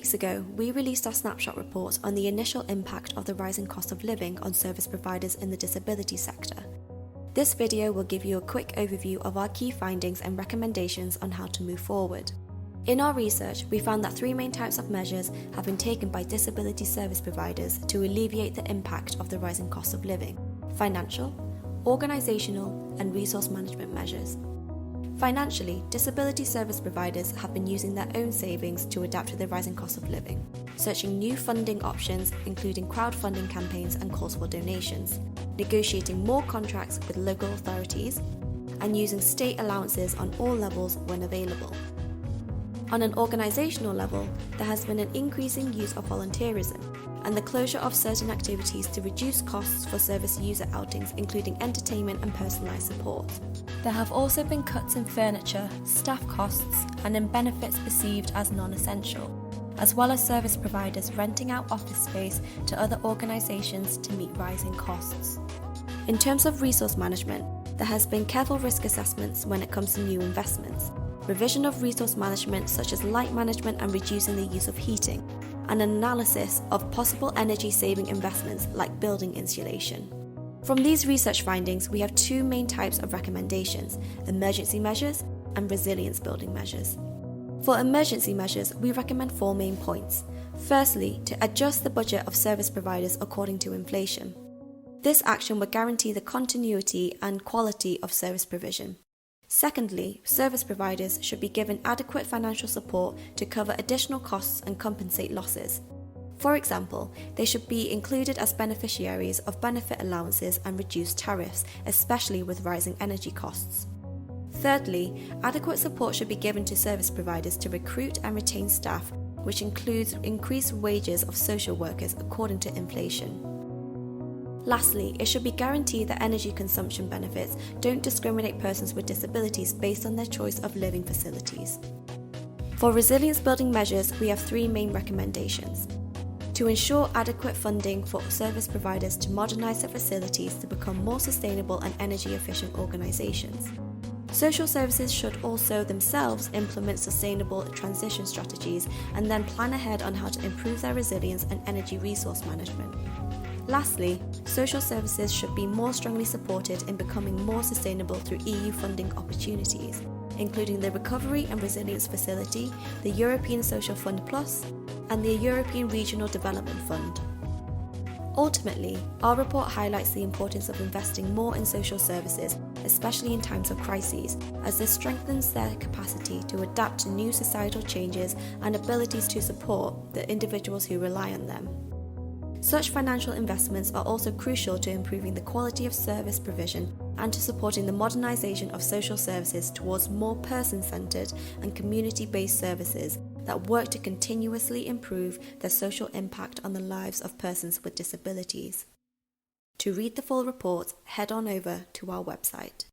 weeks ago, we released our snapshot report on the initial impact of the rising cost of living on service providers in the disability sector. This video will give you a quick overview of our key findings and recommendations on how to move forward. In our research, we found that three main types of measures have been taken by disability service providers to alleviate the impact of the rising cost of living: financial, organisational, and resource management measures. Financially, disability service providers have been using their own savings to adapt to the rising cost of living, searching new funding options including crowdfunding campaigns and calls for donations, negotiating more contracts with local authorities, and using state allowances on all levels when available. On an organisational level, there has been an increasing use of volunteerism and the closure of certain activities to reduce costs for service user outings, including entertainment and personalised support. There have also been cuts in furniture, staff costs, and in benefits perceived as non-essential, as well as service providers renting out office space to other organisations to meet rising costs. In terms of resource management, there has been careful risk assessments when it comes to new investments, revision of resource management such as light management and reducing the use of heating, and an analysis of possible energy-saving investments like building insulation. From these research findings, we have two main types of recommendations: emergency measures and resilience building measures. For emergency measures, we recommend four main points. Firstly, to adjust the budget of service providers according to inflation. This action would guarantee the continuity and quality of service provision. Secondly, service providers should be given adequate financial support to cover additional costs and compensate losses. For example, they should be included as beneficiaries of benefit allowances and reduced tariffs, especially with rising energy costs. Thirdly, adequate support should be given to service providers to recruit and retain staff, which includes increased wages of social workers according to inflation. Lastly, it should be guaranteed that energy consumption benefits don't discriminate persons with disabilities based on their choice of living facilities. For resilience building measures, we have three main recommendations. To ensure adequate funding for service providers to modernise their facilities to become more sustainable and energy efficient organisations. Social services should also themselves implement sustainable transition strategies and then plan ahead on how to improve their resilience and energy resource management. Lastly, social services should be more strongly supported in becoming more sustainable through EU funding opportunities, including the Recovery and Resilience Facility, the European Social Fund Plus, and the European Regional Development Fund. Ultimately, our report highlights the importance of investing more in social services, especially in times of crises, as this strengthens their capacity to adapt to new societal changes and abilities to support the individuals who rely on them. Such financial investments are also crucial to improving the quality of service provision and to supporting the modernisation of social services towards more person-centred and community-based services that work to continuously improve their social impact on the lives of persons with disabilities. To read the full report, head on over to our website.